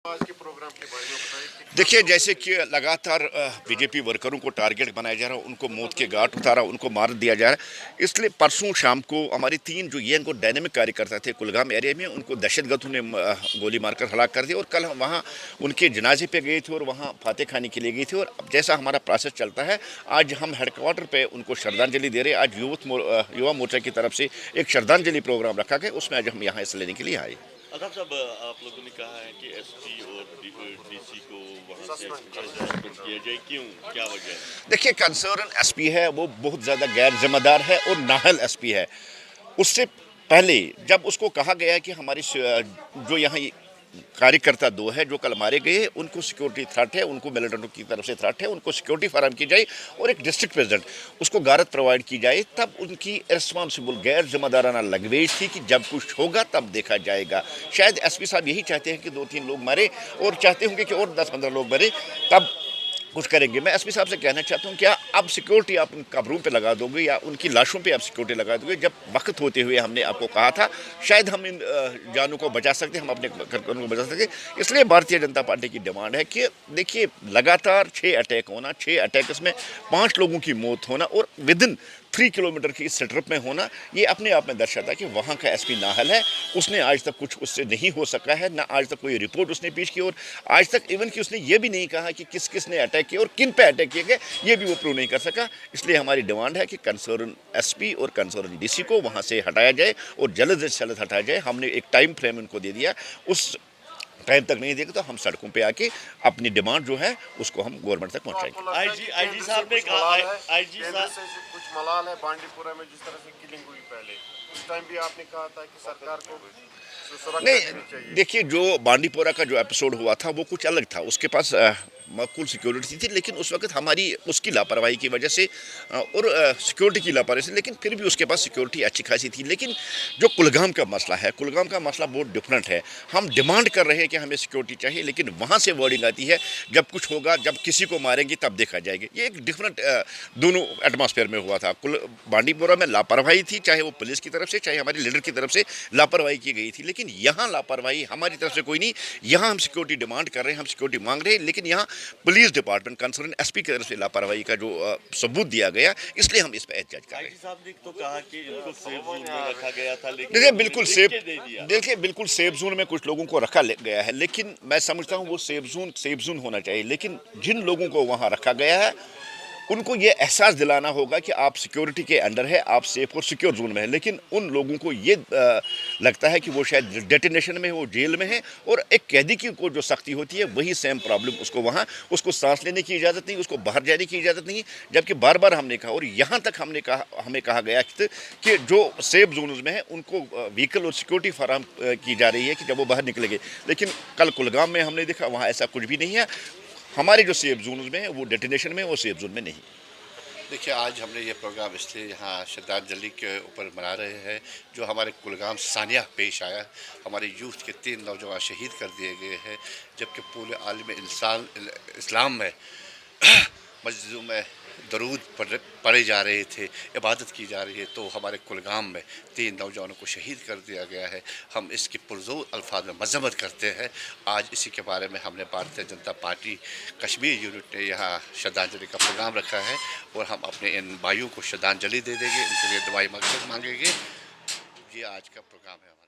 आज के प्रोग्राम के बारे में बताइए। देखिए, जैसे कि लगातार बीजेपी वर्करों को टारगेट बनाया जा रहा है, उनको मौत के घाट उतारा, उनको मार दिया जा रहा है। इसलिए परसों शाम को हमारी 3 जो ये डायनेमिक कार्यकर्ता थे कुलगाम एरिया में, उनको दहशतगर्दों ने गोली मारकर हलाक कर दिया। और कल हम वहाँ उनके जनाजे पे गए थे और वहाँ फाते खाने के लिए गए थे। और अब जैसा हमारा प्रोसेस चलता है, आज हम हेडक्वार्टर पे उनको श्रद्धांजलि दे रहे हैं। आज युवा मोर्चा की तरफ से एक श्रद्धांजलि प्रोग्राम रखा गया, उसमें आज हम यहाँ हिस्सा लेने के लिए आए। अर्थात साहब, आप लोगों ने कहा है कि एसपी और डीसी को वहाँ से सस्पेंड किया जाए, क्यों, क्या वजह है? देखिए, कंसर्न एसपी है वो बहुत ज़्यादा गैर जिम्मेदार है और नाहल एसपी है। उससे पहले जब उसको कहा गया है कि हमारी जो यहाँ कार्यकर्ता 2 है जो कल मारे गए, उनको सिक्योरिटी थ्रेट है, उनको मिलिटेंटों की तरफ से थ्रेट है, उनको सिक्योरिटी फराहम की जाए और एक डिस्ट्रिक्ट प्रेसिडेंट उसको गारत प्रोवाइड की जाए, तब उनकी रिस्पॉन्सिबल गैर जिम्मेदाराना लैंग्वेज थी कि जब कुछ होगा तब देखा जाएगा। शायद एसपी साहब यही चाहते हैं कि 2-3 लोग मरे और चाहते होंगे कि और 10-15 लोग मरे, तब कुछ करेंगे। मैं एसपी साहब से कहना चाहता हूँ, क्या अब सिक्योरिटी आप उन कब्रों पे लगा दोगे या उनकी लाशों पे आप सिक्योरिटी लगा दोगे? जब वक्त होते हुए हमने आपको कहा था, शायद हम इन जानों को बचा सकते, हम अपने कार्यकर्ताओं को बचा सकते। इसलिए भारतीय जनता पार्टी की डिमांड है कि देखिए, लगातार 6 अटैक होना, 6 अटैक में 5 लोगों की मौत होना और विदिन 3 किलोमीटर की सेटअप में होना, ये अपने आप में दर्शाता है कि वहाँ का एसपी नाहल है। उसने आज तक कुछ उससे नहीं हो सका है, ना आज तक कोई रिपोर्ट उसने पेश की और आज तक इवन कि उसने ये भी नहीं कहा कि किस किस ने अटैक किया और किन पे अटैक किए गए, ये भी वो प्रूव नहीं कर सका। इसलिए हमारी डिमांड है कि कंसर्न एसपी और कंसर्न डीसी को वहाँ से हटाया जाए और जल्द से जल्द हटाया जाए। हमने एक टाइम फ्रेम उनको दे दिया, उस टाइम तक नहीं देगा तो हम सड़कों पे आके अपनी डिमांड जो है उसको हम गवर्नमेंट तक पहुंचाएंगे। आईजी साहब ने कहा, आईजी साहब से कुछ मलाल है बांडीपुरा में जिस तरह से किलिंग हुई पहले, उस टाइम भी आपने कहा था कि सरकार को सुरक्षा देनी चाहिए। देखिए, जो बांडीपुरा का जो एपिसोड हुआ था वो कुछ अलग था। उसके पास कुल सिक्योरिटी थी, लेकिन उस वक्त हमारी उसकी लापरवाही की वजह से और सिक्योरिटी की लापरवाही से, लेकिन फिर भी उसके पास सिक्योरिटी अच्छी खासी थी। लेकिन जो कुलगाम का मसला है, कुलगाम का मसला बहुत डिफरेंट है। हम डिमांड कर रहे हैं कि हमें सिक्योरिटी चाहिए, लेकिन वहाँ से वर्डिंग आती है जब कुछ होगा, जब किसी को मारेंगे तब देखा जाएगा। ये एक डिफरेंट दोनों एटमॉस्फेयर में हुआ था। बांडीपुरा में लापरवाही थी, चाहे वो पुलिस की तरफ से चाहे हमारे लीडर की तरफ से लापरवाही की गई थी, लेकिन यहाँ लापरवाही हमारी तरफ से कोई नहीं। यहाँ हम सिक्योरिटी डिमांड कर रहे हैं, हम सिक्योरिटी मांग रहे हैं, लेकिन यहाँ पुलिस डिपार्टमेंट कंसर्न एसपी की तरफ से लापरवाही का जो सबूत दिया गया, इसलिए हम इस पर एहतजाज कर रहे हैं। आईजी साहब ने तो कहा कि इनको सेफ जोन में रखा गया था, लेकिन देखिए, बिल्कुल सेफ, दे दिया। देखिए बिल्कुल सेफ जोन में कुछ लोगों को रखा गया है, लेकिन मैं समझता हूँ वो सेफ जोन होना चाहिए। लेकिन जिन लोगों को वहाँ रखा गया है उनको ये एहसास दिलाना होगा कि आप सिक्योरिटी के अंडर है, आप सेफ और सिक्योर जोन में है। लेकिन उन लोगों को ये लगता है कि वो शायद डेटिनेशन में है, वो जेल में है, और एक कैदी की को जो सख्ती होती है वही सेम प्रॉब्लम उसको वहाँ, उसको सांस लेने की इजाज़त नहीं, उसको बाहर जाने की इजाज़त नहीं। जबकि बार बार हमने कहा और यहाँ तक हमें कहा गया कि जो सेफ जोन में है उनको व्हीकल और सिक्योरिटी फराहम की जा रही है कि जब वो बाहर निकलेंगे। लेकिन कल कुलगाम में हमने देखा वहाँ ऐसा कुछ भी नहीं है। हमारे जो सेफ जोन में है वो डेटिनेशन में, वो सेफ जोन में नहीं। देखिए, आज हमने ये प्रोग्राम इसलिए यहाँ श्रद्धांजलि के ऊपर मना रहे हैं जो हमारे कुलगाम सानिया पेश आया। हमारे यूथ के 3 नौजवान शहीद कर दिए गए हैं, जबकि पूरे आलम इस्लाम में मस्जिदों में दरूद पढ़े जा रहे थे, इबादत की जा रही है, तो हमारे कुलगाम में 3 नौजवानों को शहीद कर दिया गया है। हम इसकी पुरजोर अल्फाज में मजम्मत करते हैं। आज इसी के बारे में हमने भारतीय जनता पार्टी कश्मीर यूनिट ने यहाँ श्रद्धांजलि का प्रोग्राम रखा है और हम अपने इन भाइयों को श्रद्धांजलि दे देंगे, उनके लिए दुआई मकसद मांगेंगे। ये आज का प्रोग्राम है हमारा।